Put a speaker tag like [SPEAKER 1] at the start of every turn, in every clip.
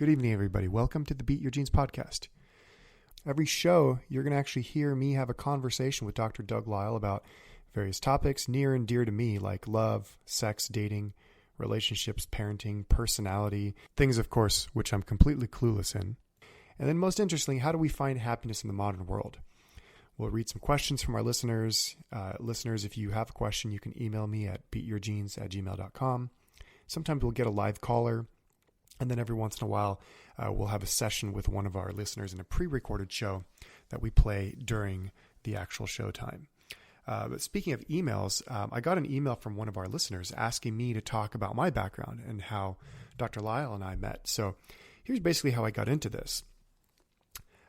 [SPEAKER 1] Good evening, everybody. Welcome to the Beat Your Genes podcast. Every show, you're going to actually hear me have a conversation with Dr. Doug Lisle about various topics near and dear to me, like love, sex, dating, relationships, parenting, personality, things, of course, which I'm completely clueless in. And then most interestingly, how do we find happiness in the modern world? We'll read some questions from our listeners. Listeners, if you have a question, you can email me at beatyourgenes@gmail.com. Sometimes we'll get a live caller. And then every once in a while, we'll have a session with one of our listeners in a pre-recorded show that we play during the actual show time. But speaking of emails, I got an email from one of our listeners asking me to talk about my background and how Dr. Lisle and I met. So here's basically how I got into this.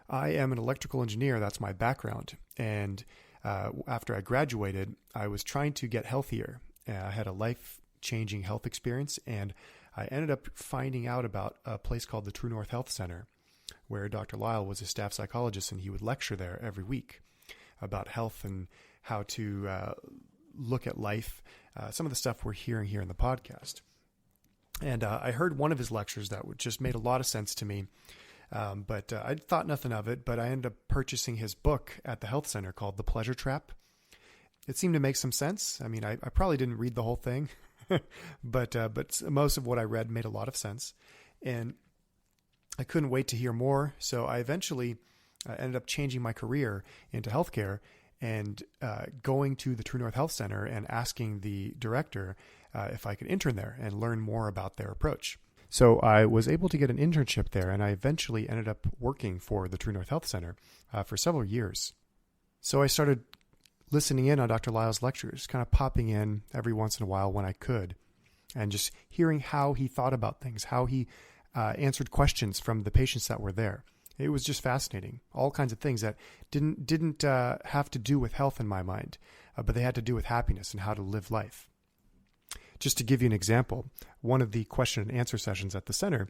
[SPEAKER 1] I am an electrical engineer. That's my background. And after I graduated, I was trying to get healthier. I had a life-changing health experience, and I ended up finding out about a place called the True North Health Center, where Dr. Lisle was a staff psychologist, and he would lecture there every week about health and how to look at life, some of the stuff we're hearing here in the podcast. And I heard one of his lectures that just made a lot of sense to me, but I thought nothing of it, but I ended up purchasing his book at the health center called The Pleasure Trap. It seemed to make some sense. I mean, I probably didn't read the whole thing. But most of what I read made a lot of sense, and I couldn't wait to hear more. So I eventually ended up changing my career into healthcare and going to the True North Health Center and asking the director if I could intern there and learn more about their approach. So I was able to get an internship there, and I eventually ended up working for the True North Health Center for several years. So I started listening in on Dr. Lisle's lectures, kind of popping in every once in a while when I could, and just hearing how he thought about things, how he answered questions from the patients that were there. It was just fascinating. All kinds of things that didn't have to do with health in my mind, but they had to do with happiness and how to live life. Just to give you an example, one of the question and answer sessions at the center,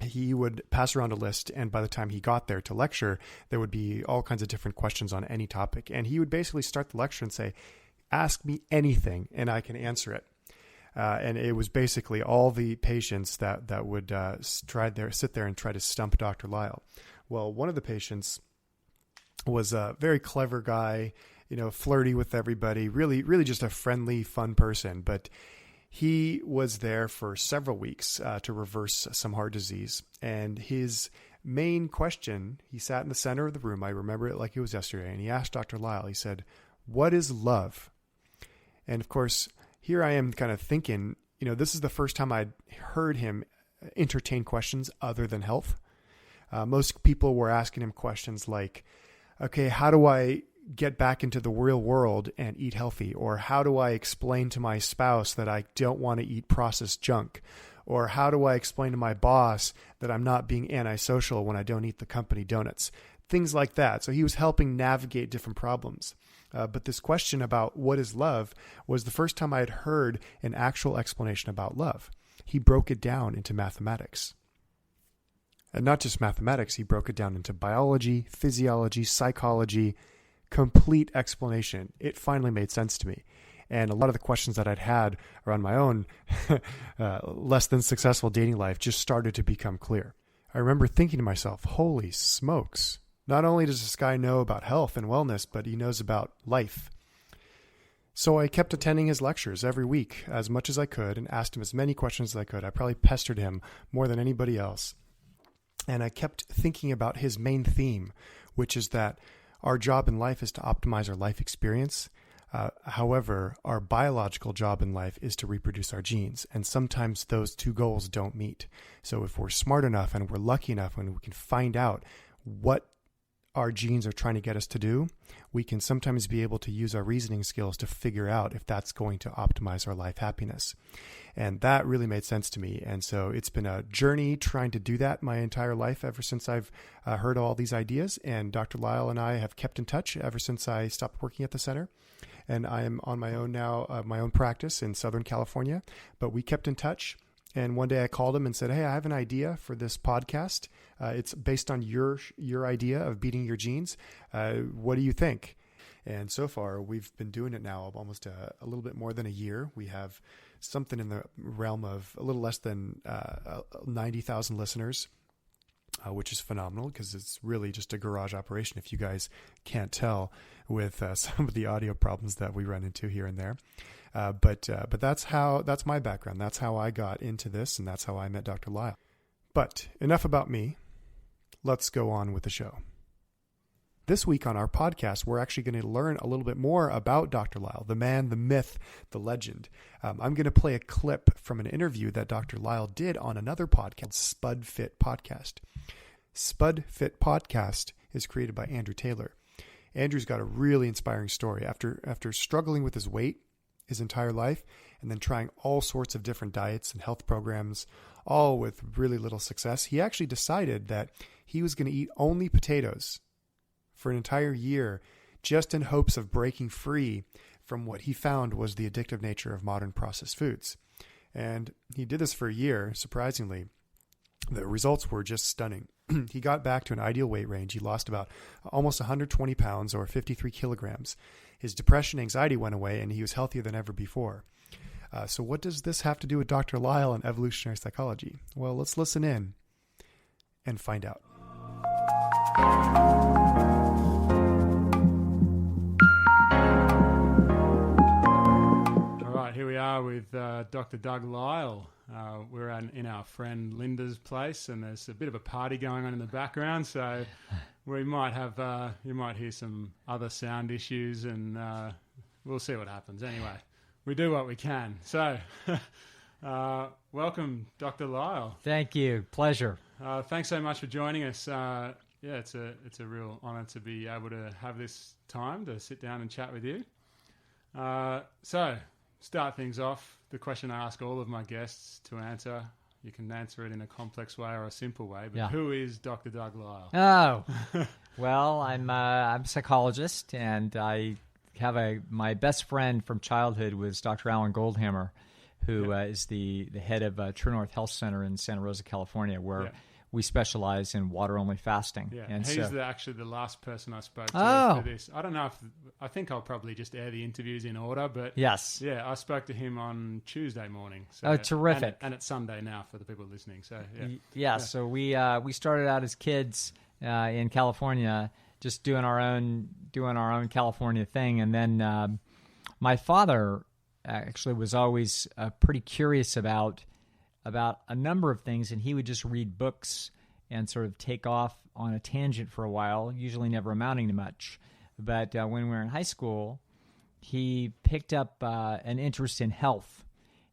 [SPEAKER 1] he would pass around a list, and by the time he got there to lecture, there would be all kinds of different questions on any topic. And he would basically start the lecture and say, ask me anything and I can answer it. And it was basically all the patients that would sit there and try to stump Dr. Lisle. Well, one of the patients was a very clever guy, flirty with everybody, really just a friendly, fun person. But he was there for several weeks to reverse some heart disease. And his main question, he sat in the center of the room. I remember it like it was yesterday. And he asked Dr. Lisle, he said, "What is love?" And of course, here I am kind of thinking, this is the first time I'd heard him entertain questions other than health. Most people were asking him questions like, okay, how do I get back into the real world and eat healthy? Or how do I explain to my spouse that I don't want to eat processed junk? Or how do I explain to my boss that I'm not being antisocial when I don't eat the company donuts? Things like that. So he was helping navigate different problems. But this question about what is love was the first time I had heard an actual explanation about love. He broke it down into mathematics. And not just mathematics, he broke it down into biology, physiology, psychology, complete explanation. It finally made sense to me. And a lot of the questions that I'd had around my own less than successful dating life just started to become clear. I remember thinking to myself, holy smokes, not only does this guy know about health and wellness, but he knows about life. So I kept attending his lectures every week as much as I could and asked him as many questions as I could. I probably pestered him more than anybody else. And I kept thinking about his main theme, which is that our job in life is to optimize our life experience. However, our biological job in life is to reproduce our genes. And sometimes those two goals don't meet. So if we're smart enough and we're lucky enough and we can find out what our genes are trying to get us to do, we can sometimes be able to use our reasoning skills to figure out if that's going to optimize our life happiness. And that really made sense to me. And so it's been a journey trying to do that my entire life ever since I've heard all these ideas. And Dr. Lisle and I have kept in touch ever since I stopped working at the center. And I am on my own now, my own practice in Southern California. But we kept in touch. And one day I called him and said, hey, I have an idea for this podcast. It's based on your idea of beating your genes. What do you think? And so far, we've been doing it now almost a little bit more than a year. We have something in the realm of a little less than 90,000 listeners, which is phenomenal because it's really just a garage operation, if you guys can't tell, with some of the audio problems that we run into here and there. But that's my background. That's how I got into this, and that's how I met Dr. Lisle. But enough about me. Let's go on with the show. This week on our podcast, we're actually going to learn a little bit more about Dr. Lisle, the man, the myth, the legend. I'm going to play a clip from an interview that Dr. Lisle did on another podcast, Spud Fit Podcast. Spud Fit Podcast is created by Andrew Taylor. Andrew's got a really inspiring story. After struggling with his weight his entire life and then trying all sorts of different diets and health programs, all with really little success, he actually decided that he was going to eat only potatoes for an entire year, just in hopes of breaking free from what he found was the addictive nature of modern processed foods. And he did this for a year, surprisingly. The results were just stunning. He got back to an ideal weight range. He lost about almost 120 pounds or 53 kilograms. His depression, anxiety went away, and he was healthier than ever before. So what does this have to do with Dr. Lisle and evolutionary psychology? Well, let's listen in and find out.
[SPEAKER 2] Here we are with Dr. Doug Lisle. We're in our friend Linda's place, and there's a bit of a party going on in the background, so we might have you might hear some other sound issues, and we'll see what happens. Anyway, we do what we can. So, welcome, Dr. Lisle.
[SPEAKER 3] Thank you. Pleasure.
[SPEAKER 2] Thanks so much for joining us. It's a real honour to be able to have this time to sit down and chat with you. So, start things off. The question I ask all of my guests to answer. You can answer it in a complex way or a simple way, but Who is Dr. Doug Lisle?
[SPEAKER 3] Oh, well, I'm a psychologist, and I have my best friend from childhood was Dr. Alan Goldhammer, who is the head of True North Health Center in Santa Rosa, California, where we specialize in water-only fasting.
[SPEAKER 2] Yeah,
[SPEAKER 3] and
[SPEAKER 2] he's actually the last person I spoke to for this. I don't know I think I'll probably just air the interviews in order, but
[SPEAKER 3] yes.
[SPEAKER 2] Yeah, I spoke to him on Tuesday morning. So,
[SPEAKER 3] oh, terrific.
[SPEAKER 2] And it's Sunday now for the people listening. So
[SPEAKER 3] So we started out as kids in California, just doing our own California thing, and then my father actually was always pretty curious about a number of things, and he would just read books and sort of take off on a tangent for a while, usually never amounting to much. But when we were in high school, he picked up an interest in health,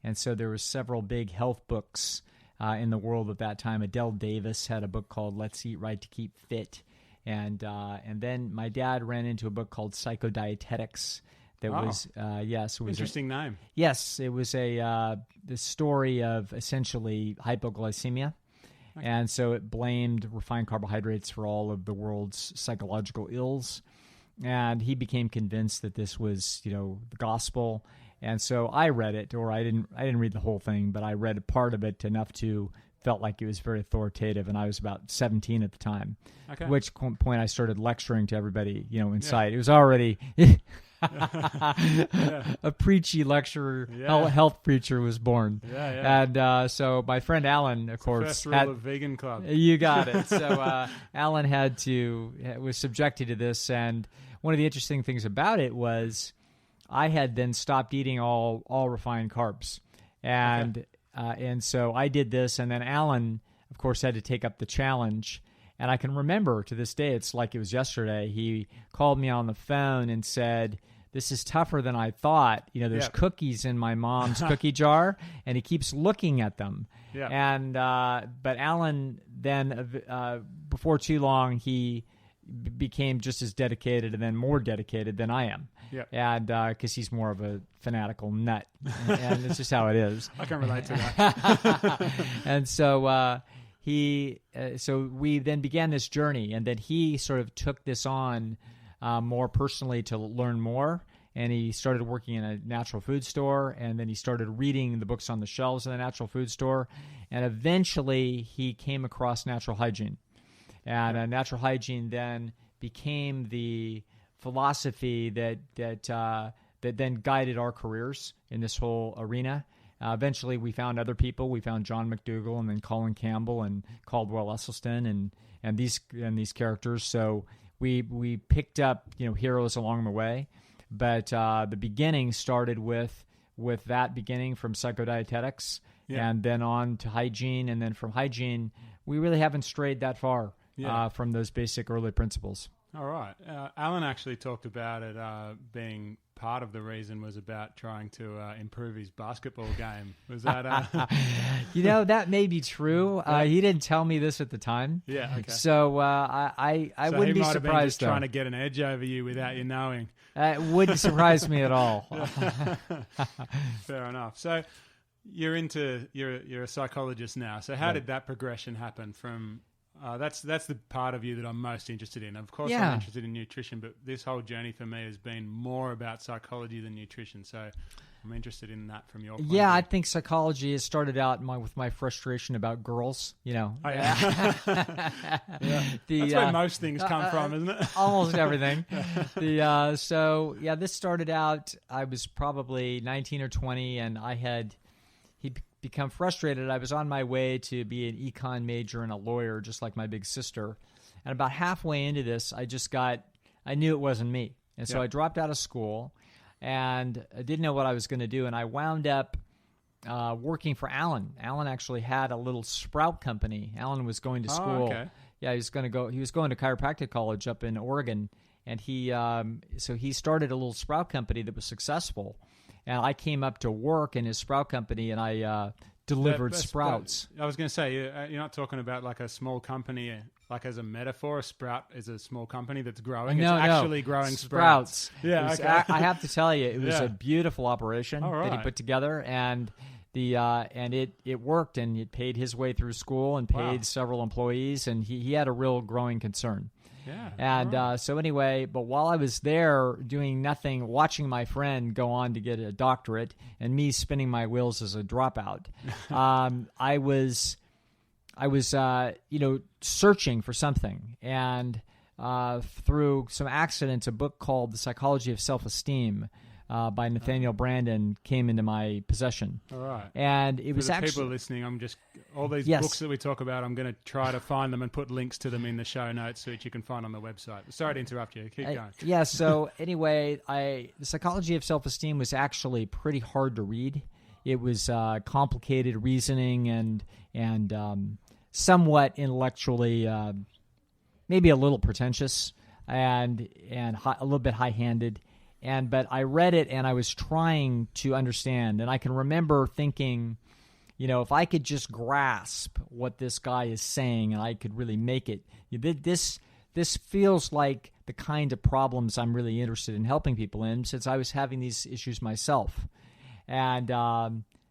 [SPEAKER 3] and so there were several big health books in the world at that time. Adele Davis had a book called Let's Eat Right to Keep Fit, and then my dad ran into a book called Psychodietetics. That was it was
[SPEAKER 2] interesting name.
[SPEAKER 3] Yes, it was the story of essentially hypoglycemia, and so it blamed refined carbohydrates for all of the world's psychological ills, and he became convinced that this was the gospel, and so I read it, or I didn't read the whole thing, but I read a part of it enough to felt like it was very authoritative, and I was about 17 at the time. Okay. At which point I started lecturing to everybody, in sight. It was already a preachy lecturer, health preacher was born. And so my friend Alan, of course,
[SPEAKER 2] first rule of Vegan Club.
[SPEAKER 3] You got it. So Alan was subjected to this, and one of the interesting things about it was I had then stopped eating all refined carbs, and so I did this, and then Alan, of course, had to take up the challenge. And I can remember to this day, it's like it was yesterday, he called me on the phone and said, "This is tougher than I thought. There's cookies in my mom's cookie jar," and he keeps looking at them. Yeah. And but Alan then, before too long, he became just as dedicated and then more dedicated than I am. Yeah. And because he's more of a fanatical nut, and it's just how it is.
[SPEAKER 2] I can relate to that.
[SPEAKER 3] And so so we then began this journey, and then he sort of took this on more personally to learn more. And he started working in a natural food store, and then he started reading the books on the shelves in the natural food store, and eventually he came across natural hygiene. And natural hygiene then became the philosophy that then guided our careers in this whole arena. Eventually, we found other people. We found John McDougall and then Colin Campbell and Caldwell Esselstyn and these characters. So we picked up heroes along the way, but the beginning started with that beginning from psychodietetics, and then on to hygiene, and then from hygiene, we really haven't strayed that far from those basic early principles.
[SPEAKER 2] All right. Alan actually talked about it being part of the reason was about trying to improve his basketball game. Was that?
[SPEAKER 3] That may be true. He didn't tell me this at the time.
[SPEAKER 2] Yeah. Okay.
[SPEAKER 3] So I
[SPEAKER 2] So
[SPEAKER 3] wouldn't
[SPEAKER 2] he
[SPEAKER 3] be
[SPEAKER 2] might have been
[SPEAKER 3] surprised.
[SPEAKER 2] just trying to get an edge over you without you knowing.
[SPEAKER 3] It wouldn't surprise me at all.
[SPEAKER 2] Fair enough. So you're a psychologist now. So how did that progression happen from? That's the part of you that I'm most interested in. Of course, I'm interested in nutrition, but this whole journey for me has been more about psychology than nutrition. So I'm interested in that from your point of view.
[SPEAKER 3] I think psychology has started out with my frustration about girls.
[SPEAKER 2] That's where most things come from, isn't it?
[SPEAKER 3] Almost everything. This started out, I was probably 19 or 20, and he'd become frustrated. I was on my way to be an econ major and a lawyer, just like my big sister. And about halfway into this, I knew it wasn't me. And so I dropped out of school, and I didn't know what I was going to do. And I wound up working for Alan. Alan actually had a little sprout company. Alan was going to school.
[SPEAKER 2] Okay.
[SPEAKER 3] Yeah, he was going to chiropractic college up in Oregon. And he started a little sprout company that was successful. And I came up to work in his sprout company, and I delivered sprouts.
[SPEAKER 2] I was going to say, you're not talking about like a small company, like as a metaphor. A sprout is a small company that's growing.
[SPEAKER 3] No,
[SPEAKER 2] it's actually growing sprouts.
[SPEAKER 3] Yeah,
[SPEAKER 2] okay.
[SPEAKER 3] I have to tell you, it was a beautiful operation that he put together, and it worked, and it paid his way through school and paid several employees, and he had a real growing concern.
[SPEAKER 2] Yeah.
[SPEAKER 3] And so anyway, but while I was there doing nothing, watching my friend go on to get a doctorate and me spinning my wheels as a dropout, I was searching for something. And through some accidents, a book called The Psychology of Self-Esteem by Nathaniel Branden came into my possession.
[SPEAKER 2] All right.
[SPEAKER 3] And it was
[SPEAKER 2] For the
[SPEAKER 3] actually...
[SPEAKER 2] people listening, all these books that we talk about, I'm going to try to find them and put links to them in the show notes so that you can find on the website. Sorry to interrupt you. Keep going.
[SPEAKER 3] So anyway, The Psychology of Self-Esteem was actually pretty hard to read. It was complicated reasoning and somewhat intellectually, maybe a little pretentious and a little bit high-handed. But I read it and I was trying to understand. And I can remember thinking, if I could just grasp what this guy is saying and I could really make it, this feels like the kind of problems I'm really interested in helping people in, since I was having these issues myself. And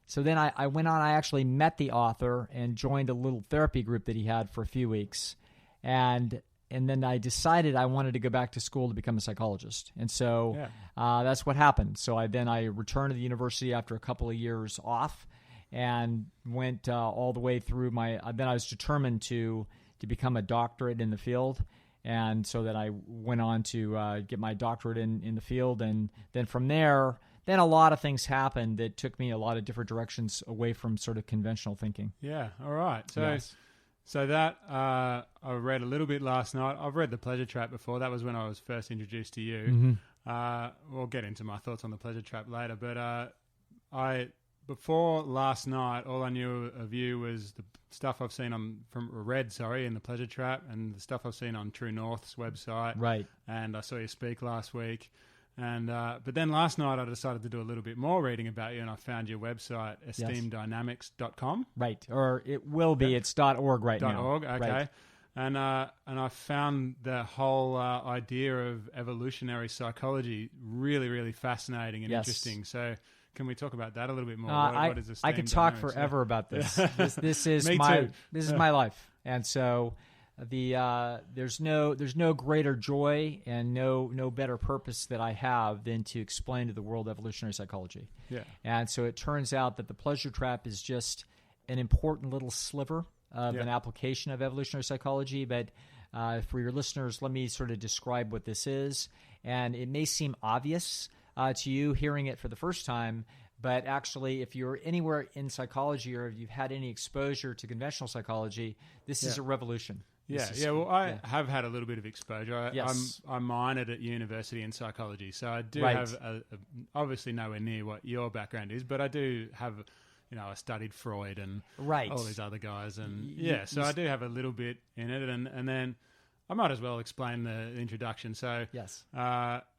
[SPEAKER 3] so then I went on, I actually met the author and joined a little therapy group that he had for a few weeks. And then I decided I wanted to go back to school to become a psychologist. And so that's what happened. So I returned to the university after a couple of years off and went all the way through then I was determined to become a doctorate in the field. And so that I went on to get my doctorate in the field. And then from there, then a lot of things happened that took me a lot of different directions away from sort of conventional thinking.
[SPEAKER 2] Yeah. All right. So.
[SPEAKER 3] Yes.
[SPEAKER 2] So that I read a little bit last night. I've read The Pleasure Trap before. That was when I was first introduced to you. Mm-hmm. We'll get into my thoughts on The Pleasure Trap later. But before last night, all I knew of you was the stuff I've seen in The Pleasure Trap, and the stuff I've seen on True North's website.
[SPEAKER 3] Right.
[SPEAKER 2] And I saw you speak last week. And but then last night I decided to do a little bit more reading about you, and I found your website, esteemdynamics.com.
[SPEAKER 3] Right, or it will be. It's .org right now.
[SPEAKER 2] .org, okay.
[SPEAKER 3] Right.
[SPEAKER 2] And I found the whole idea of evolutionary psychology really, really fascinating and interesting. So can we talk about that a little bit more? What is
[SPEAKER 3] I could talk forever about this. This is this is my life, and so. There's no greater joy and no better purpose that I have than to explain to the world evolutionary psychology.
[SPEAKER 2] Yeah.
[SPEAKER 3] And so it turns out that the pleasure trap is just an important little sliver of an application of evolutionary psychology. But for your listeners, let me sort of describe what this is. And it may seem obvious to you hearing it for the first time, But actually, if you're anywhere in psychology or if you've had any exposure to conventional psychology, this is a revolution.
[SPEAKER 2] Well, I have had a little bit of exposure.
[SPEAKER 3] Yes.
[SPEAKER 2] I minored at university in psychology, so I do
[SPEAKER 3] Right.
[SPEAKER 2] have obviously nowhere near what your background is, but I do have, I studied Freud and
[SPEAKER 3] Right.
[SPEAKER 2] all these other guys, and so I do have a little bit in it, and then I might as well explain the introduction. So
[SPEAKER 3] Yes.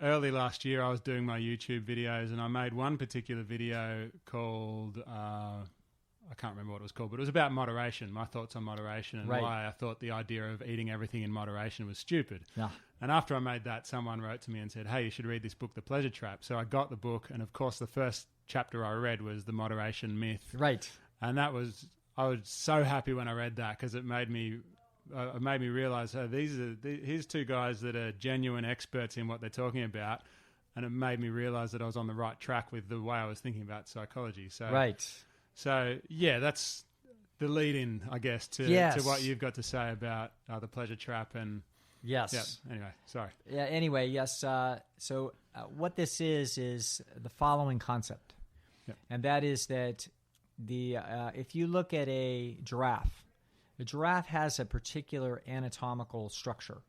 [SPEAKER 2] Early last year, I was doing my YouTube videos, and I made one particular video called. I can't remember what it was called, but it was about moderation, my thoughts on moderation and why I thought the idea of eating everything in moderation was stupid.
[SPEAKER 3] Yeah.
[SPEAKER 2] And after I made that, someone wrote to me and said, hey, you should read this book, The Pleasure Trap. So I got the book, and of course the first chapter I read was the moderation myth.
[SPEAKER 3] Right.
[SPEAKER 2] And I was so happy when I read that because it made me realize, oh, here's two guys that are genuine experts in what they're talking about. And it made me realize that I was on the right track with the way I was thinking about psychology. So
[SPEAKER 3] Right.
[SPEAKER 2] So, that's the lead-in, I guess, to what you've got to say about the pleasure trap. And
[SPEAKER 3] Yes.
[SPEAKER 2] yeah, anyway, sorry.
[SPEAKER 3] Yeah. Anyway, yes. So what this is the following concept, and that is that if you look at a giraffe has a particular anatomical structure.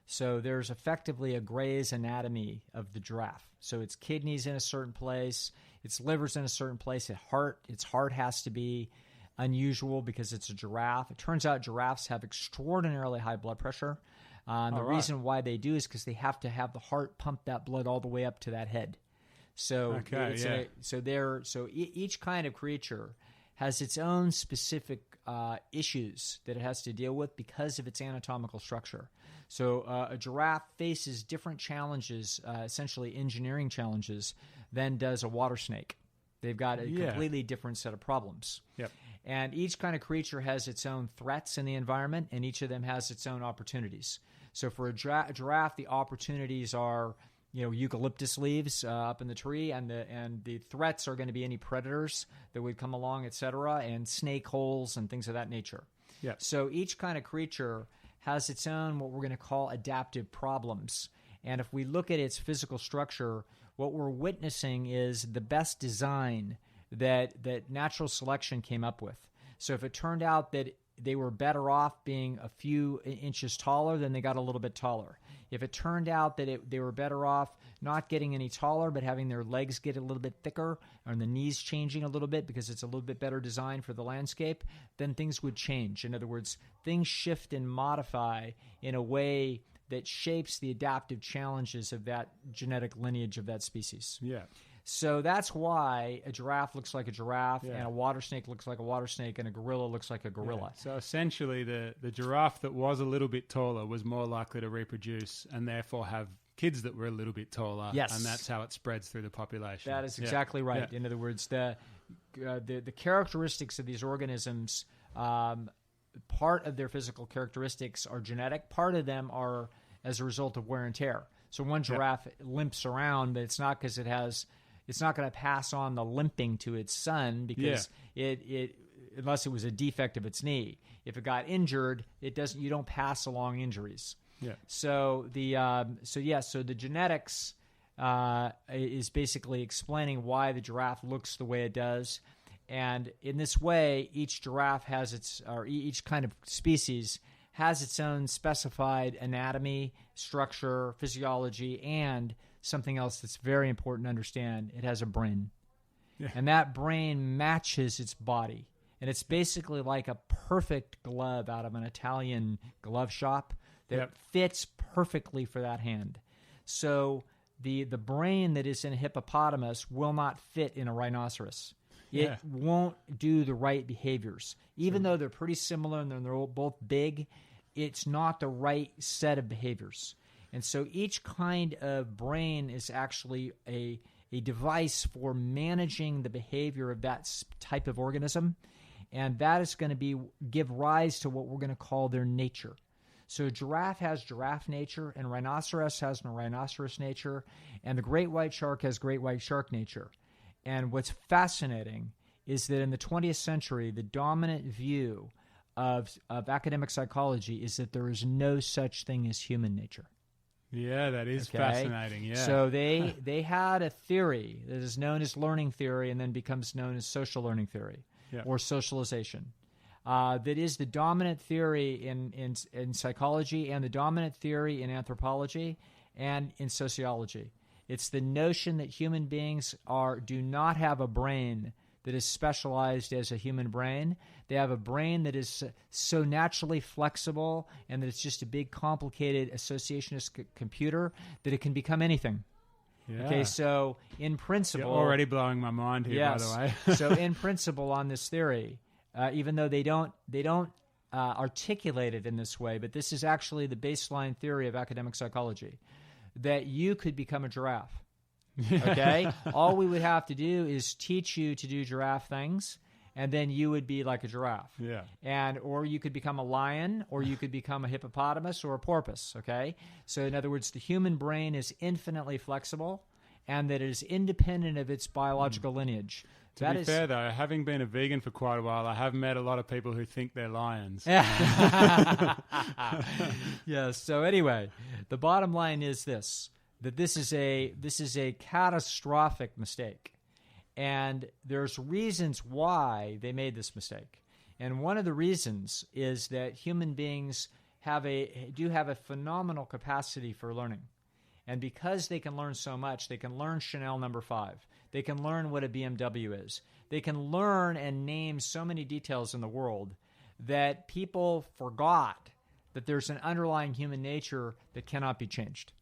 [SPEAKER 3] So there's effectively a Gray's anatomy of the giraffe. So its kidneys in a certain place, its liver's in a certain place, its heart has to be unusual because it's a giraffe. It turns out giraffes have extraordinarily high blood pressure. The reason why they do is because they have to have the heart pump that blood all the way up to that head. So each kind of creature has its own specific issues that it has to deal with because of its anatomical structure. So a giraffe faces different challenges, essentially engineering challenges, than does a water snake. They've got a completely different set of problems.
[SPEAKER 2] Yep.
[SPEAKER 3] And each kind of creature has its own threats in the environment, and each of them has its own opportunities. So for a giraffe, the opportunities are eucalyptus leaves up in the tree, and the threats are going to be any predators that would come along, etc., and snake holes and things of that nature.
[SPEAKER 2] Yep.
[SPEAKER 3] So each kind of creature has its own what we're going to call adaptive problems. And if we look at its physical structure, what we're witnessing is the best design that natural selection came up with. So if it turned out that they were better off being a few inches taller, then they got a little bit taller. If it turned out that they were better off not getting any taller, but having their legs get a little bit thicker or the knees changing a little bit because it's a little bit better design for the landscape, then things would change. In other words, things shift and modify in a way that shapes the adaptive challenges of that genetic lineage of that species.
[SPEAKER 2] Yeah.
[SPEAKER 3] So that's why a giraffe looks like a giraffe, and a water snake looks like a water snake, and a gorilla looks like a gorilla.
[SPEAKER 2] Yeah. So essentially, the giraffe that was a little bit taller was more likely to reproduce and therefore have kids that were a little bit taller.
[SPEAKER 3] Yes.
[SPEAKER 2] And that's how it spreads through the population.
[SPEAKER 3] That is exactly right.
[SPEAKER 2] Yeah.
[SPEAKER 3] In other words, the characteristics of these organisms, part of their physical characteristics are genetic. Part of them are as a result of wear and tear. So one giraffe limps around, but it's not because it's not going to pass on the limping to its son because it unless it was a defect of its knee. If it got injured, it doesn't. You don't pass along injuries.
[SPEAKER 2] Yeah.
[SPEAKER 3] So the genetics is basically explaining why the giraffe looks the way it does, and in this way, each kind of species has its own specified anatomy, structure, physiology, and something else that's very important to understand. It has a brain. Yeah. And that brain matches its body. And it's basically like a perfect glove out of an Italian glove shop that fits perfectly for that hand. So the brain that is in a hippopotamus will not fit in a rhinoceros. It won't do the right behaviors. Even though they're pretty similar and they're both big, it's not the right set of behaviors. And so each kind of brain is actually a device for managing the behavior of that type of organism, and that is going to give rise to what we're going to call their nature. So giraffe has giraffe nature, and rhinoceros has rhinoceros nature, and the great white shark has great white shark nature. And what's fascinating is that in the 20th century, the dominant view of academic psychology is that there is no such thing as human nature.
[SPEAKER 2] Yeah, that is
[SPEAKER 3] Okay?
[SPEAKER 2] fascinating. Yeah.
[SPEAKER 3] So they had a theory that is known as learning theory and then becomes known as social learning theory or socialization. That is the dominant theory in psychology and the dominant theory in anthropology and in sociology. It's the notion that human beings do not have a brain that is specialized as a human brain. They have a brain that is so naturally flexible and that it's just a big, complicated associationist computer that it can become anything.
[SPEAKER 2] Yeah.
[SPEAKER 3] Okay, so in principle...
[SPEAKER 2] You're already blowing my mind here, by the way.
[SPEAKER 3] So in principle on this theory, even though they don't articulate it in this way, but this is actually the baseline theory of academic psychology, that you could become a giraffe. Okay? All we would have to do is teach you to do giraffe things, and then you would be like a giraffe.
[SPEAKER 2] Yeah.
[SPEAKER 3] Or you could become a lion, or you could become a hippopotamus or a porpoise, okay? So in other words, the human brain is infinitely flexible, and that it is independent of its biological lineage.
[SPEAKER 2] To be fair, though, having been a vegan for quite a while, I have met a lot of people who think they're lions.
[SPEAKER 3] Yeah, so anyway, the bottom line is this, that this is a catastrophic mistake. And there's reasons why they made this mistake. And one of the reasons is that human beings do have a phenomenal capacity for learning. And because they can learn so much, they can learn Chanel No. 5. They can learn what a BMW is. They can learn and name so many details in the world that people forgot that there's an underlying human nature that cannot be changed.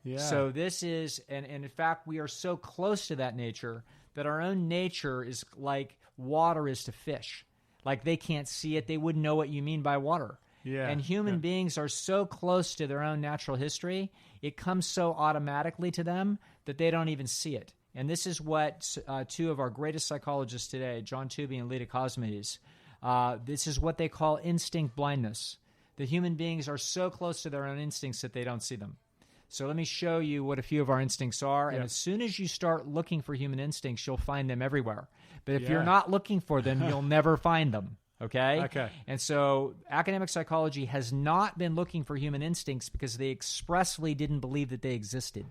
[SPEAKER 2] Yeah.
[SPEAKER 3] So this is, and in fact, we are so close to that nature that our own nature is like water is to fish. Like they can't see it. They wouldn't know what you mean by water.
[SPEAKER 2] Yeah.
[SPEAKER 3] And human beings are so close to their own natural history, it comes so automatically to them that they don't even see it. And this is what two of our greatest psychologists today, John Tooby and Lita Cosmides, this is what they call instinct blindness. The human beings are so close to their own instincts that they don't see them. So let me show you what a few of our instincts are. And as soon as you start looking for human instincts, you'll find them everywhere. But if you're not looking for them, you'll never find them. Okay?
[SPEAKER 2] Okay.
[SPEAKER 3] And so academic psychology has not been looking for human instincts because they expressly didn't believe that they existed.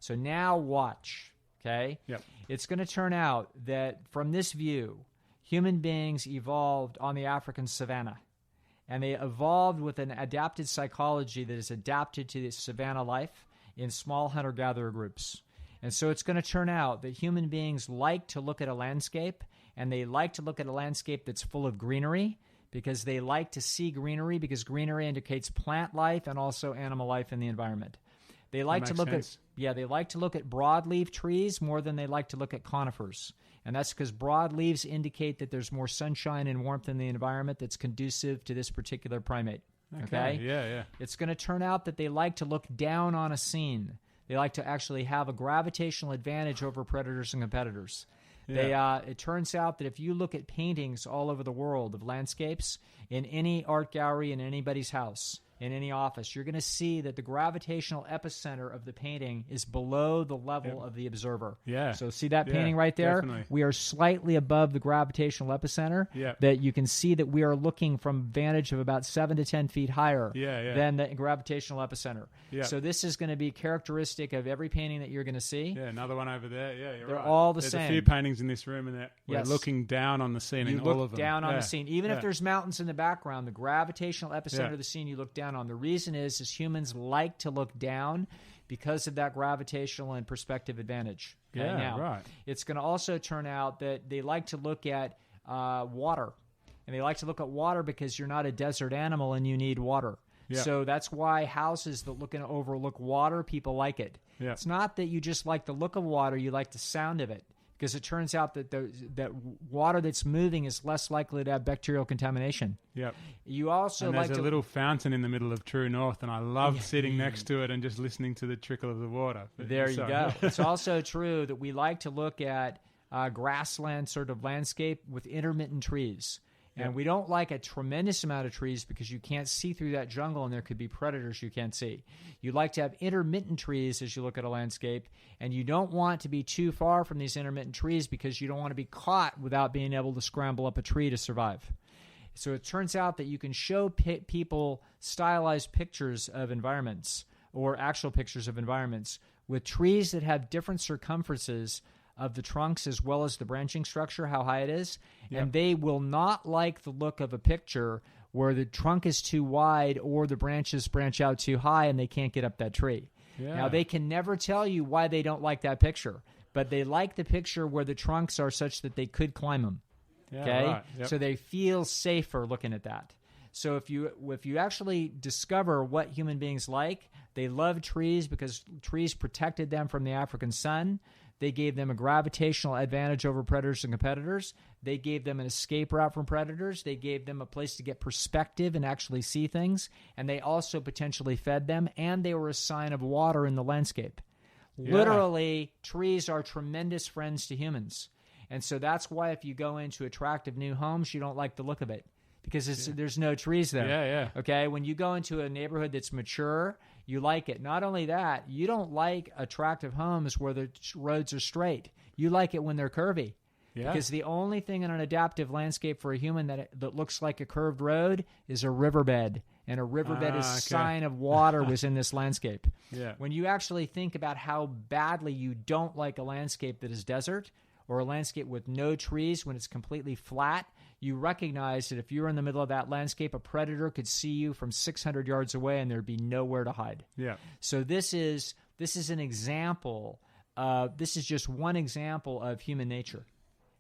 [SPEAKER 3] So now watch. Okay?
[SPEAKER 2] Yep.
[SPEAKER 3] It's going to turn out that from this view, human beings evolved on the African savanna. And they evolved with an adapted psychology that is adapted to the savanna life in small hunter-gatherer groups. And so it's going to turn out that human beings like to look at a landscape, and they like to look at a landscape that's full of greenery because they like to see greenery because greenery indicates plant life and also animal life in the environment. They like to look at they like to look at broadleaf trees more than they like to look at conifers. And that's because broadleaves indicate that there's more sunshine and warmth in the environment that's conducive to this particular primate. Okay?
[SPEAKER 2] Yeah.
[SPEAKER 3] It's going to turn out that they like to look down on a scene. They like to actually have a gravitational advantage over predators and competitors.
[SPEAKER 2] Yeah.
[SPEAKER 3] It turns out that if you look at paintings all over the world of landscapes, in any art gallery, in anybody's house, in any office, you're going to see that the gravitational epicenter of the painting is below the level of the observer.
[SPEAKER 2] Yeah.
[SPEAKER 3] So see that painting right there?
[SPEAKER 2] Definitely.
[SPEAKER 3] We are slightly above the gravitational epicenter.
[SPEAKER 2] Yeah.
[SPEAKER 3] That you can see that we are looking from vantage of about 7 to 10 feet higher than the gravitational epicenter.
[SPEAKER 2] Yeah.
[SPEAKER 3] So this is going to be characteristic of every painting that you're going to see.
[SPEAKER 2] Yeah, another one over there. Yeah, you're
[SPEAKER 3] They're
[SPEAKER 2] right.
[SPEAKER 3] all the
[SPEAKER 2] There's
[SPEAKER 3] same.
[SPEAKER 2] a few paintings in this room, and we're
[SPEAKER 3] Yes.
[SPEAKER 2] looking down on the scene
[SPEAKER 3] You
[SPEAKER 2] in
[SPEAKER 3] look
[SPEAKER 2] all of them.
[SPEAKER 3] down on the scene. Even if there's mountains in the background, the gravitational epicenter
[SPEAKER 2] Yeah.
[SPEAKER 3] of the scene you look down on. The reason is humans like to look down because of that gravitational and perspective advantage. Okay?
[SPEAKER 2] Yeah,
[SPEAKER 3] now,
[SPEAKER 2] right.
[SPEAKER 3] It's going to also turn out that they like to look at water. And they like to look at water because you're not a desert animal and you need water.
[SPEAKER 2] Yeah.
[SPEAKER 3] So that's why houses that look and overlook water, people like it.
[SPEAKER 2] Yeah.
[SPEAKER 3] It's not that you just like the look of water, you like the sound of it. Because it turns out that that water that's moving is less likely to have bacterial contamination.
[SPEAKER 2] Yep.
[SPEAKER 3] You also
[SPEAKER 2] And
[SPEAKER 3] like
[SPEAKER 2] there's
[SPEAKER 3] to
[SPEAKER 2] a little fountain in the middle of True North, and I love sitting next to it and just listening to the trickle of the water.
[SPEAKER 3] There you
[SPEAKER 2] Sorry.
[SPEAKER 3] go. It's also true that we like to look at grassland sort of landscape with intermittent trees. And we don't like a tremendous amount of trees because you can't see through that jungle and there could be predators you can't see. You like to have intermittent trees as you look at a landscape, and you don't want to be too far from these intermittent trees because you don't want to be caught without being able to scramble up a tree to survive. So it turns out that you can show people stylized pictures of environments or actual pictures of environments with trees that have different circumferences of the trunks as well as the branching structure, how high it is.
[SPEAKER 2] Yep.
[SPEAKER 3] And they will not like the look of a picture where the trunk is too wide or the branches branch out too high and they can't get up that tree.
[SPEAKER 2] Yeah.
[SPEAKER 3] Now, they can never tell you why they don't like that picture, but they like the picture where the trunks are such that they could climb them.
[SPEAKER 2] Yeah,
[SPEAKER 3] Okay?
[SPEAKER 2] right. Yep.
[SPEAKER 3] So they feel safer looking at that. So if you actually discover what human beings like, they love trees because trees protected them from the African sun. They gave them a gravitational advantage over predators and competitors. They gave them an escape route from predators. They gave them a place to get perspective and actually see things. And they also potentially fed them, and they were a sign of water in the landscape.
[SPEAKER 2] Yeah.
[SPEAKER 3] Literally, trees are tremendous friends to humans. And so that's why if you go into attractive new homes, you don't like the look of it because there's no trees there.
[SPEAKER 2] Yeah.
[SPEAKER 3] Okay? When you go into a neighborhood that's mature, you like it. Not only that, you don't like attractive homes where the roads are straight. You like it when they're curvy.
[SPEAKER 2] Yeah.
[SPEAKER 3] Because the only thing in an adaptive landscape for a human that looks like a curved road is a riverbed. And a riverbed is a sign of water was in this landscape.
[SPEAKER 2] Yeah.
[SPEAKER 3] When you actually think about how badly you don't like a landscape that is desert or a landscape with no trees when it's completely flat, you recognize that if you're in the middle of that landscape, a predator could see you from 600 yards away and there'd be nowhere to hide.
[SPEAKER 2] Yeah.
[SPEAKER 3] So this is an example. This is just one example of human nature.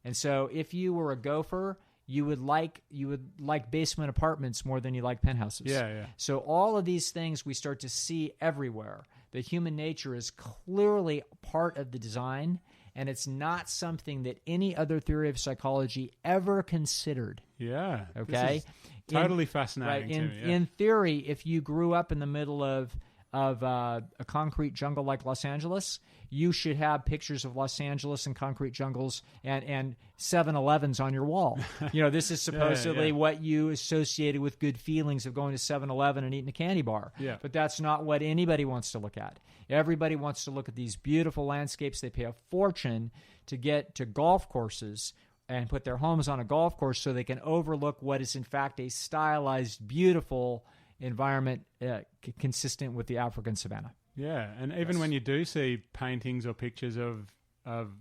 [SPEAKER 3] And so if you were a gopher, you would like basement apartments more than you like penthouses.
[SPEAKER 2] Yeah.
[SPEAKER 3] So all of these things we start to see everywhere. The human nature is clearly part of the design, and it's not something that any other theory of psychology ever considered.
[SPEAKER 2] Yeah.
[SPEAKER 3] Okay?
[SPEAKER 2] This is totally fascinating to me. Yeah.
[SPEAKER 3] In theory, if you grew up in the middle of a concrete jungle like Los Angeles, you should have pictures of Los Angeles and concrete jungles and 7-Elevens on your wall. This is supposedly what you associated with good feelings of going to 7-Eleven and eating a candy bar.
[SPEAKER 2] Yeah.
[SPEAKER 3] But that's not what anybody wants to look at. Everybody wants to look at these beautiful landscapes. They pay a fortune to get to golf courses and put their homes on a golf course so they can overlook what is in fact a stylized, beautiful environment consistent with the African savanna.
[SPEAKER 2] Yeah, and even when you do see paintings or pictures of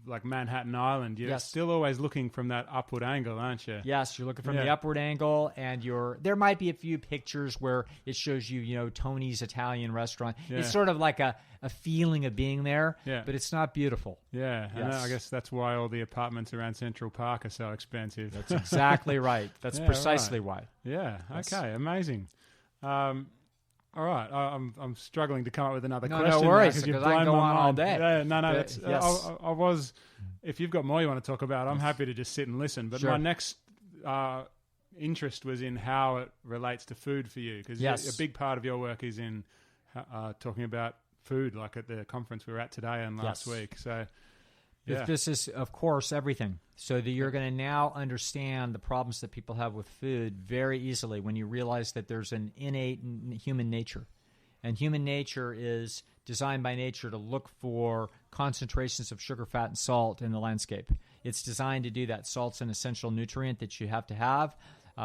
[SPEAKER 2] like Manhattan Island, you're still always looking from that upward angle, aren't you?
[SPEAKER 3] Yes, you're looking from the upward angle, and there might be a few pictures where it shows you, Tony's Italian restaurant.
[SPEAKER 2] Yeah.
[SPEAKER 3] It's sort of like a feeling of being there,
[SPEAKER 2] Yeah.
[SPEAKER 3] but it's not beautiful.
[SPEAKER 2] Yeah, and
[SPEAKER 3] Yes.
[SPEAKER 2] I guess that's why all the apartments around Central Park are so expensive.
[SPEAKER 3] That's exactly right. That's
[SPEAKER 2] Yeah,
[SPEAKER 3] precisely
[SPEAKER 2] right.
[SPEAKER 3] why.
[SPEAKER 2] Yeah.
[SPEAKER 3] Yes.
[SPEAKER 2] Okay. Amazing. All right. I'm struggling to come up with another
[SPEAKER 3] No,
[SPEAKER 2] question.
[SPEAKER 3] no worries,
[SPEAKER 2] because you've
[SPEAKER 3] because I can
[SPEAKER 2] blown
[SPEAKER 3] go
[SPEAKER 2] my
[SPEAKER 3] on all
[SPEAKER 2] mind.
[SPEAKER 3] day.
[SPEAKER 2] Yeah. No.
[SPEAKER 3] But,
[SPEAKER 2] That's.
[SPEAKER 3] yes.
[SPEAKER 2] I was. If you've got more you want to talk about, I'm happy to just sit and listen. But
[SPEAKER 3] Sure.
[SPEAKER 2] my next interest was in how it relates to food for you, because
[SPEAKER 3] Yes.
[SPEAKER 2] a big part of your work is in talking about food, like at the conference we were at today and last
[SPEAKER 3] Yes.
[SPEAKER 2] week. So. Yeah.
[SPEAKER 3] This is, of course, everything. So that you're going to now understand the problems that people have with food very easily when you realize that there's an innate human nature. And human nature is designed by nature to look for concentrations of sugar, fat, and salt in the landscape. It's designed to do that. Salt's an essential nutrient that you have to have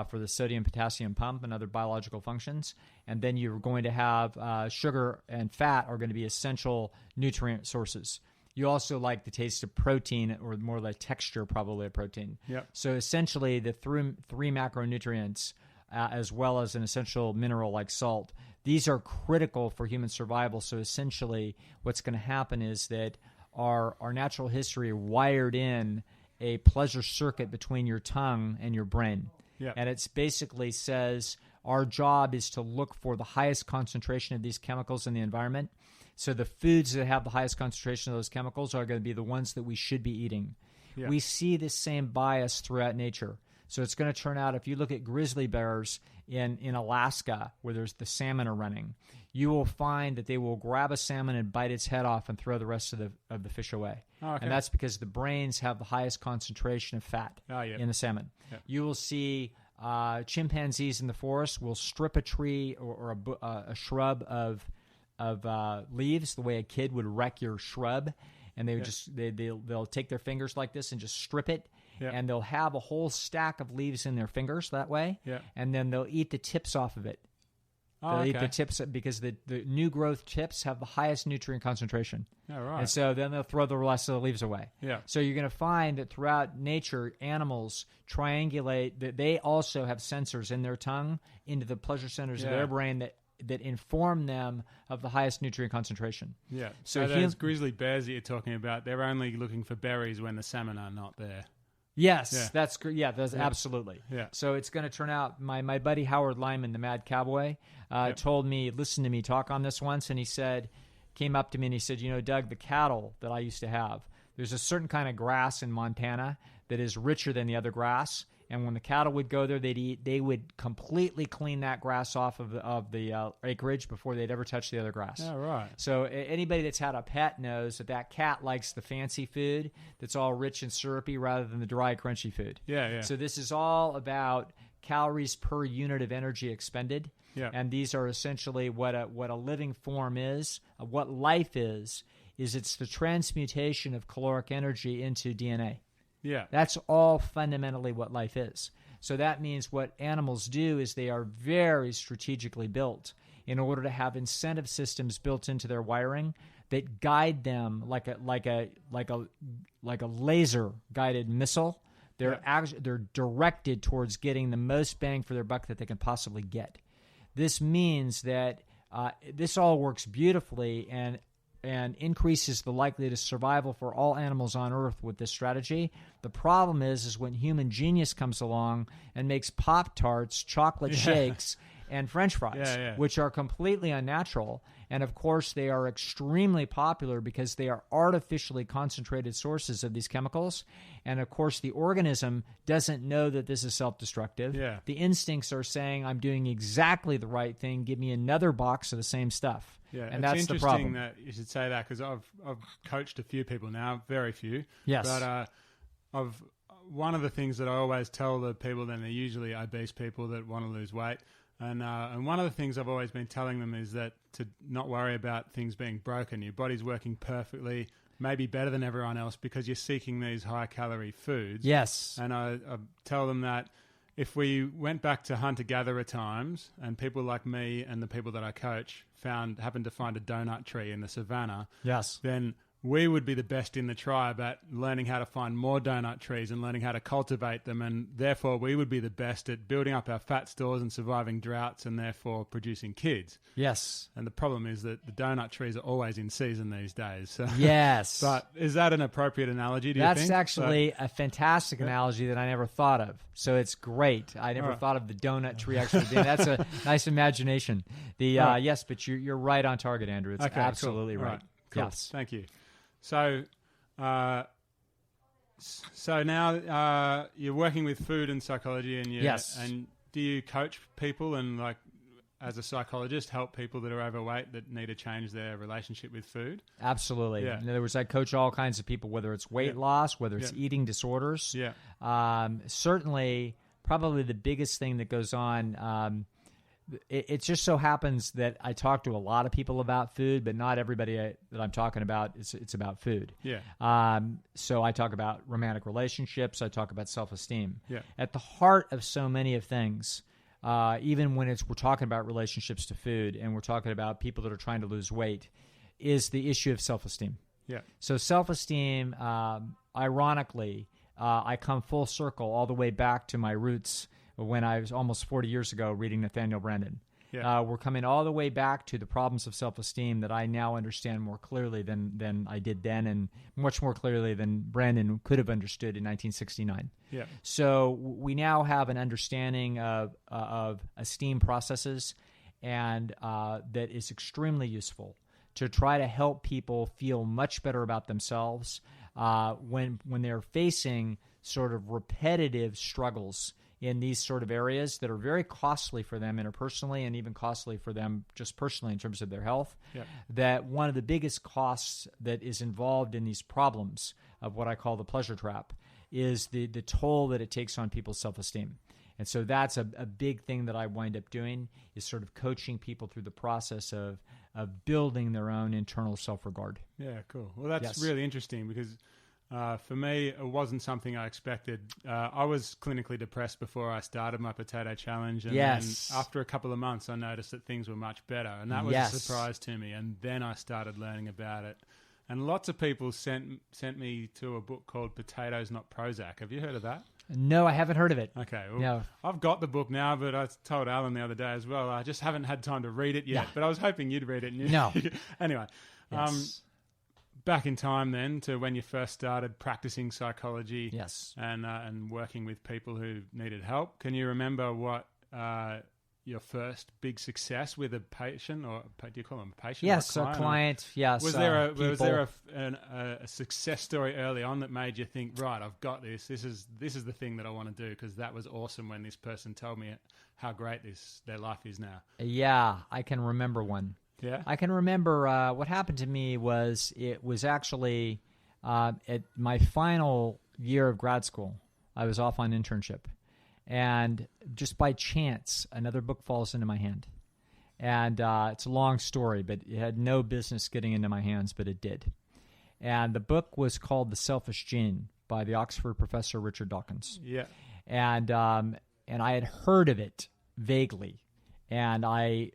[SPEAKER 3] for the sodium, potassium pump and other biological functions. And then you're going to have sugar and fat are going to be essential nutrient sources. You also like the taste of protein, or more like texture, probably, of protein.
[SPEAKER 2] Yep.
[SPEAKER 3] So essentially, the three macronutrients, as well as an essential mineral like salt, these are critical for human survival. So essentially, what's going to happen is that our natural history wired in a pleasure circuit between your tongue and your brain.
[SPEAKER 2] Yep.
[SPEAKER 3] And it basically says our job is to look for the highest concentration of these chemicals in the environment. So the foods that have the highest concentration of those chemicals are going to be the ones that we should be eating.
[SPEAKER 2] Yeah.
[SPEAKER 3] We see this same bias throughout nature. So it's going to turn out, if you look at grizzly bears in Alaska, where there's the salmon are running, you will find that they will grab a salmon and bite its head off and throw the rest of the fish away.
[SPEAKER 2] Oh, okay.
[SPEAKER 3] And that's because the brains have the highest concentration of fat in the salmon.
[SPEAKER 2] Yep.
[SPEAKER 3] You will see chimpanzees in the forest will strip a tree or a shrub of leaves, the way a kid would wreck your shrub, and they would they'll take their fingers like this and just strip it, and they'll have a whole stack of leaves in their fingers that way, and then they'll eat the tips off of it.
[SPEAKER 2] Oh,
[SPEAKER 3] They'll eat
[SPEAKER 2] okay.
[SPEAKER 3] the tips because the new growth tips have the highest nutrient concentration.
[SPEAKER 2] Oh, right.
[SPEAKER 3] And so then they'll throw the rest of the leaves away.
[SPEAKER 2] Yeah.
[SPEAKER 3] So you're going to find that throughout nature, animals triangulate, that they also have sensors in their tongue into the pleasure centers of their brain that inform them of the highest nutrient concentration.
[SPEAKER 2] Yeah.
[SPEAKER 3] So
[SPEAKER 2] So those grizzly bears that you're talking about, they're only looking for berries when the salmon are not there.
[SPEAKER 3] Yes,
[SPEAKER 2] Yeah.
[SPEAKER 3] that's absolutely.
[SPEAKER 2] Yeah.
[SPEAKER 3] So it's going to turn out. My buddy Howard Lyman, the Mad Cowboy, told me, listened to me talk on this once, and he came up to me and he said, Doug, the cattle that I used to have, there's a certain kind of grass in Montana that is richer than the other grass. And when the cattle would go there, they would completely clean that grass off of the acreage before they'd ever touch the other grass.
[SPEAKER 2] Oh, right.
[SPEAKER 3] So anybody that's had a pet knows that cat likes the fancy food that's all rich and syrupy rather than the dry, crunchy food.
[SPEAKER 2] Yeah, yeah.
[SPEAKER 3] So this is all about calories per unit of energy expended.
[SPEAKER 2] Yeah.
[SPEAKER 3] And these are essentially what a living form is, what life is it's the transmutation of caloric energy into DNA.
[SPEAKER 2] Yeah.
[SPEAKER 3] That's all fundamentally what life is. So that means what animals do is they are very strategically built in order to have incentive systems built into their wiring that guide them like a laser guided missile. They're directed towards getting the most bang for their buck that they can possibly get. This means that this all works beautifully and increases the likelihood of survival for all animals on Earth with this strategy. The problem is when human genius comes along and makes Pop-Tarts, chocolate shakes, and French fries, which are completely unnatural. And, of course, they are extremely popular because they are artificially concentrated sources of these chemicals. And, of course, the organism doesn't know that this is self-destructive.
[SPEAKER 2] Yeah.
[SPEAKER 3] The instincts are saying, I'm doing exactly the right thing. Give me another box of the same stuff.
[SPEAKER 2] Yeah,
[SPEAKER 3] and
[SPEAKER 2] it's
[SPEAKER 3] that's the
[SPEAKER 2] interesting
[SPEAKER 3] problem.
[SPEAKER 2] that you should say that because I've coached a few people now, very few.
[SPEAKER 3] Yes.
[SPEAKER 2] But one of the things that I always tell the people, then they're usually obese people that want to lose weight, and one of the things I've always been telling them is that to not worry about things being broken. Your body's working perfectly, maybe better than everyone else because you're seeking these high-calorie foods.
[SPEAKER 3] Yes.
[SPEAKER 2] And I tell them that if we went back to hunter-gatherer times and people like me and the people that I coach happened to find a donut tree in the savannah,
[SPEAKER 3] Yes.
[SPEAKER 2] then we would be the best in the tribe at learning how to find more donut trees and learning how to cultivate them, and therefore we would be the best at building up our fat stores and surviving droughts and therefore producing kids.
[SPEAKER 3] Yes.
[SPEAKER 2] And the problem is that the donut trees are always in season these days. So.
[SPEAKER 3] Yes.
[SPEAKER 2] But is that an appropriate analogy, do you think?
[SPEAKER 3] That's actually a fantastic analogy that I never thought of. So it's great. I never thought of the donut tree actually being. That's a nice imagination. Yes, but you're right on target, Andrew. It's
[SPEAKER 2] Okay,
[SPEAKER 3] absolutely
[SPEAKER 2] cool.
[SPEAKER 3] right.
[SPEAKER 2] Cool.
[SPEAKER 3] Yes.
[SPEAKER 2] Thank you. So, now you're working with food and psychology, and
[SPEAKER 3] Yes.
[SPEAKER 2] And do you coach people and, like, as a psychologist, help people that are overweight that need to change their relationship with food?
[SPEAKER 3] Absolutely.
[SPEAKER 2] Yeah.
[SPEAKER 3] In other words, I coach all kinds of people, whether it's weight loss, whether it's eating disorders.
[SPEAKER 2] Yeah.
[SPEAKER 3] Certainly, probably the biggest thing that goes on. It just so happens that I talk to a lot of people about food, but not everybody that I'm talking about, it's about food.
[SPEAKER 2] Yeah.
[SPEAKER 3] So I talk about romantic relationships. I talk about self-esteem.
[SPEAKER 2] Yeah.
[SPEAKER 3] At the heart of so many of things, even when we're talking about relationships to food and we're talking about people that are trying to lose weight, is the issue of self-esteem.
[SPEAKER 2] Yeah.
[SPEAKER 3] So self-esteem, ironically, I come full circle all the way back to my roots when I was almost 40 years ago reading Nathaniel Branden.
[SPEAKER 2] Yeah.
[SPEAKER 3] We're coming all the way back to the problems of self-esteem that I now understand more clearly than I did then, and much more clearly than Branden could have understood in 1969.
[SPEAKER 2] Yeah.
[SPEAKER 3] So we now have an understanding of esteem processes, and that is extremely useful to try to help people feel much better about themselves when they're facing sort of repetitive struggles in these sort of areas that are very costly for them interpersonally and even costly for them just personally in terms of their health.
[SPEAKER 2] Yeah.
[SPEAKER 3] That one of the biggest costs that is involved in these problems of what I call the pleasure trap is the toll that it takes on people's self-esteem. And so that's a big thing that I wind up doing is sort of coaching people through the process of building their own internal self-regard.
[SPEAKER 2] Yeah, cool. Well, that's
[SPEAKER 3] Yes.
[SPEAKER 2] really interesting because For me, it wasn't something I expected. I was clinically depressed before I started my potato challenge. And
[SPEAKER 3] Yes.
[SPEAKER 2] then after a couple of months, I noticed that things were much better. And that was
[SPEAKER 3] Yes.
[SPEAKER 2] a surprise to me. And then I started learning about it. And lots of people sent me to a book called Potatoes Not Prozac. Have you heard of that?
[SPEAKER 3] No, I haven't heard of it.
[SPEAKER 2] Okay. Well,
[SPEAKER 3] No.
[SPEAKER 2] I've got the book now, but I told Alan the other day as well. I just haven't had time to read it yet.
[SPEAKER 3] Yeah.
[SPEAKER 2] But I was hoping you'd read it. And
[SPEAKER 3] No.
[SPEAKER 2] Anyway.
[SPEAKER 3] Yes.
[SPEAKER 2] Back in time then to when you first started practicing psychology
[SPEAKER 3] Yes.
[SPEAKER 2] and working with people who needed help. Can you remember what your first big success with a patient, or do you call them a patient?
[SPEAKER 3] Yes,
[SPEAKER 2] or
[SPEAKER 3] a client. Yes.
[SPEAKER 2] Was there
[SPEAKER 3] people.
[SPEAKER 2] a success story early on that made you think, right, I've got this. This is the thing that I want to do, because that was awesome when this person told me how great their life is now.
[SPEAKER 3] Yeah, I can remember one.
[SPEAKER 2] Yeah.
[SPEAKER 3] I can remember what happened to me was it was actually at my final year of grad school. I was off on internship. And just by chance, another book falls into my hand. And it's a long story, but it had no business getting into my hands, but it did. And the book was called The Selfish Gene by the Oxford professor Richard Dawkins.
[SPEAKER 2] Yeah.
[SPEAKER 3] And I had heard of it vaguely. And I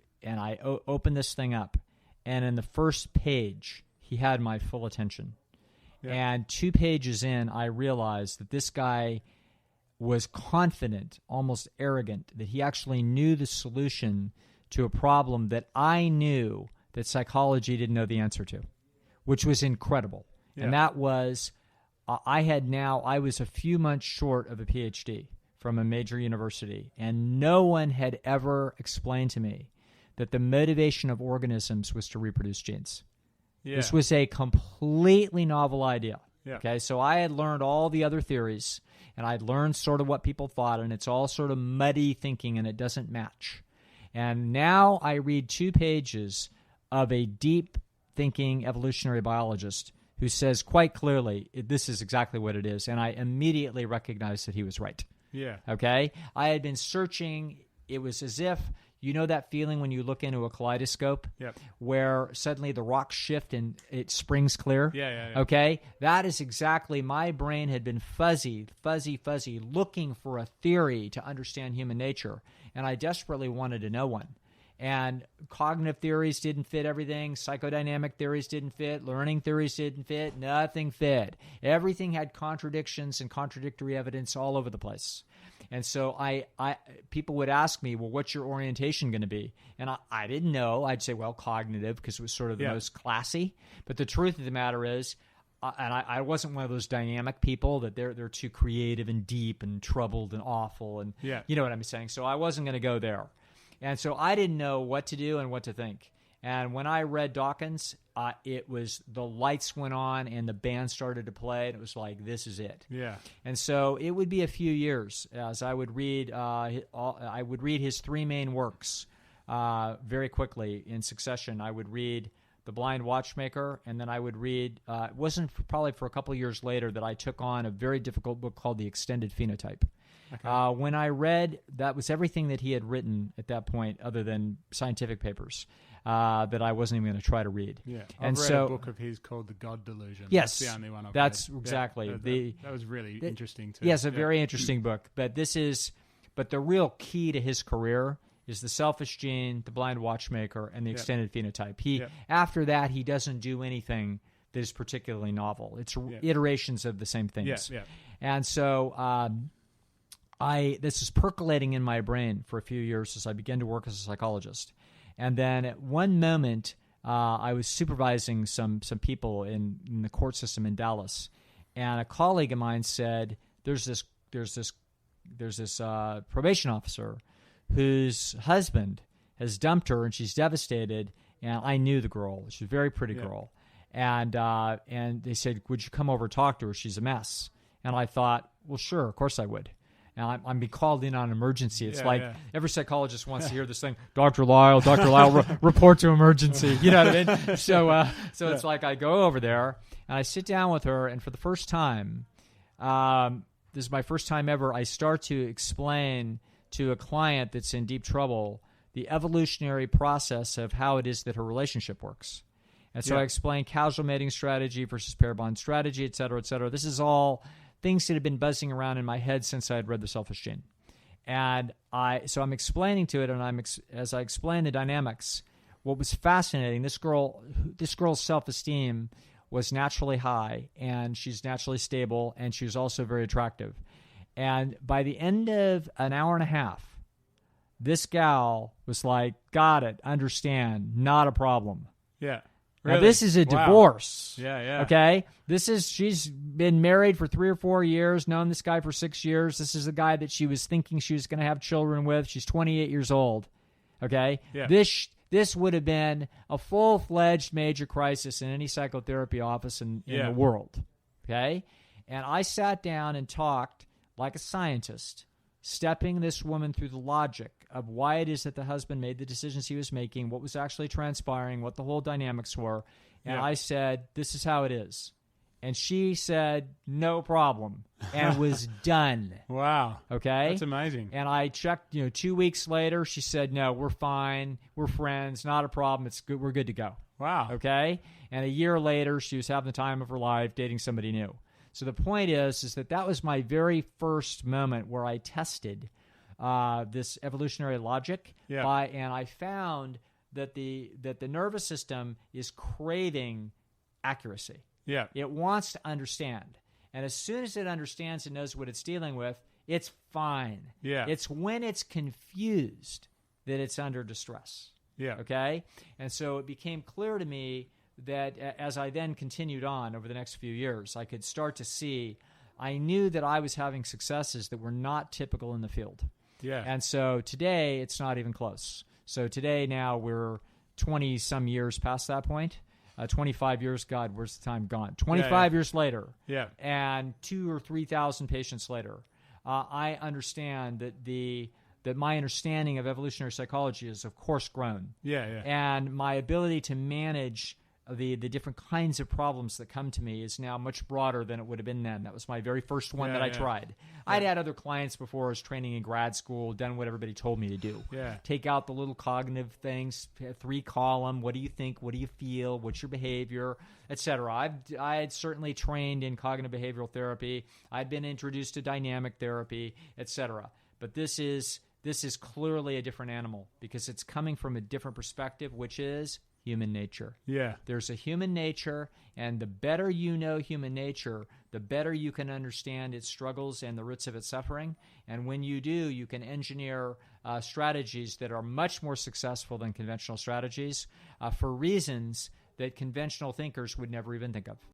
[SPEAKER 3] opened this thing up, and in the first page, he had my full attention. Yeah. And 2 pages in, I realized that this guy was confident, almost arrogant, that he actually knew the solution to a problem that I knew that psychology didn't know the answer to, which was incredible. Yeah. And that was, I was a few months short of a PhD from a major university, and no one had ever explained to me that the motivation of organisms was to reproduce genes. Yeah. This was a completely novel idea. Yeah. Okay, so I had learned all the other theories, and I'd learned sort of what people thought, and it's all sort of muddy thinking, and it doesn't match. And now I read 2 pages of a deep thinking evolutionary biologist who says quite clearly, this is exactly what it is, and I immediately recognized that he was right.
[SPEAKER 2] Yeah.
[SPEAKER 3] Okay? I had been searching. It was as if, you know that feeling when you look into a kaleidoscope,
[SPEAKER 2] yep,
[SPEAKER 3] where suddenly the rocks shift and it springs clear?
[SPEAKER 2] Yeah.
[SPEAKER 3] Okay? That is exactly, my brain had been fuzzy, looking for a theory to understand human nature, and I desperately wanted to know one. And cognitive theories didn't fit everything. Psychodynamic theories didn't fit. Learning theories didn't fit. Nothing fit. Everything had contradictions and contradictory evidence all over the place. And so people would ask me, well, what's your orientation going to be? And I didn't know. I'd say, well, cognitive, because it was sort of the most classy. But the truth of the matter is, and I wasn't one of those dynamic people that they're too creative and deep and troubled and awful. And you know what I'm saying? So I wasn't going to go there. And so I didn't know what to do and what to think. And when I read Dawkins, it was the lights went on and the band started to play, and it was like, this is it.
[SPEAKER 2] Yeah.
[SPEAKER 3] And so it would be a few years as I would read. I would read his 3 main works very quickly in succession. I would read The Blind Watchmaker, and then I would read. It wasn't probably for a couple of years later that I took on a very difficult book called The Extended Phenotype. Okay. When I read, that was everything that he had written at that point, other than scientific papers. That I wasn't even going to try to read.
[SPEAKER 2] Yeah, I've read a book of his called The God Delusion.
[SPEAKER 3] Yes,
[SPEAKER 2] that's the only one I've
[SPEAKER 3] that's
[SPEAKER 2] read.
[SPEAKER 3] exactly.
[SPEAKER 2] Yeah, that was really interesting too.
[SPEAKER 3] Yes, a very interesting book. But the real key to his career is The Selfish Gene, The Blind Watchmaker, and The Extended Phenotype. After that, he doesn't do anything that is particularly novel. It's iterations of the same things.
[SPEAKER 2] Yeah.
[SPEAKER 3] And so this is percolating in my brain for a few years as I began to work as a psychologist. And then at one moment, I was supervising some people in the court system in Dallas, and a colleague of mine said, "There's this probation officer whose husband has dumped her, and she's devastated." And I knew the girl; she's a very pretty girl, and they said, "Would you come over and talk to her? She's a mess." And I thought, "Well, sure, of course I would." Now, I'm being called in on emergency. It's every psychologist wants to hear this thing, Dr. Lisle, report to emergency. You know what I mean? So it's like I go over there, and I sit down with her, and for the first time, this is my first time ever, I start to explain to a client that's in deep trouble the evolutionary process of how it is that her relationship works. And so I explained causal mating strategy versus pair bond strategy, et cetera, et cetera. This is all things that have been buzzing around in my head since I had read The Selfish Gene. And I'm explaining to it, and as I explain the dynamics, what was fascinating, this girl's self-esteem was naturally high, and she's naturally stable, and she was also very attractive. And by the end of an hour and a half, this gal was like, got it, understand, not a problem.
[SPEAKER 2] Yeah.
[SPEAKER 3] Now, this is a divorce.
[SPEAKER 2] Yeah.
[SPEAKER 3] Okay? She's been married for 3 or 4 years, known this guy for 6 years. This is the guy that she was thinking she was going to have children with. She's 28 years old. Okay?
[SPEAKER 2] Yeah.
[SPEAKER 3] This would have been a full-fledged major crisis in any psychotherapy office in the world. Okay? And I sat down and talked like a scientist, stepping this woman through the logic of why it is that the husband made the decisions he was making, what was actually transpiring, what the whole dynamics were. And I said, this is how it is. And she said, no problem, and was done.
[SPEAKER 2] Wow.
[SPEAKER 3] Okay?
[SPEAKER 2] That's amazing.
[SPEAKER 3] And I checked, 2 weeks later, she said, no, we're fine. We're friends. Not a problem. It's good. We're good to go.
[SPEAKER 2] Wow.
[SPEAKER 3] Okay? And a year later, she was having the time of her life dating somebody new. So the point is that was my very first moment where I tested this evolutionary logic, and I found that the nervous system is craving accuracy.
[SPEAKER 2] Yeah.
[SPEAKER 3] It wants to understand, and as soon as it understands and knows what it's dealing with, it's fine.
[SPEAKER 2] Yeah.
[SPEAKER 3] It's when it's confused that it's under distress.
[SPEAKER 2] Yeah.
[SPEAKER 3] Okay, and so it became clear to me that as I then continued on over the next few years, I could start to see, I knew that I was having successes that were not typical in the field.
[SPEAKER 2] Yeah.
[SPEAKER 3] And so today, it's not even close. So today now we're 20-some years past that point. 25 years, God, where's the time gone? 25 years later.
[SPEAKER 2] Yeah.
[SPEAKER 3] And 2,000 or 3,000 patients later, I understand that my understanding of evolutionary psychology is, of course, grown.
[SPEAKER 2] Yeah.
[SPEAKER 3] And my ability to manage the different kinds of problems that come to me is now much broader than it would have been then. That was my very first one that I tried. I'd had other clients before I was training in grad school, done what everybody told me to do.
[SPEAKER 2] Yeah.
[SPEAKER 3] Take out the little cognitive things, 3-column, what do you think, what do you feel, what's your behavior, etc. I had certainly trained in cognitive behavioral therapy. I'd been introduced to dynamic therapy, etc. But this is clearly a different animal because it's coming from a different perspective, which is human nature. Yeah. There's a human nature, and the better you know human nature, the better you can understand its struggles and the roots of its suffering. And when you do, you can engineer strategies that are much more successful than conventional strategies for reasons that conventional thinkers would never even think of.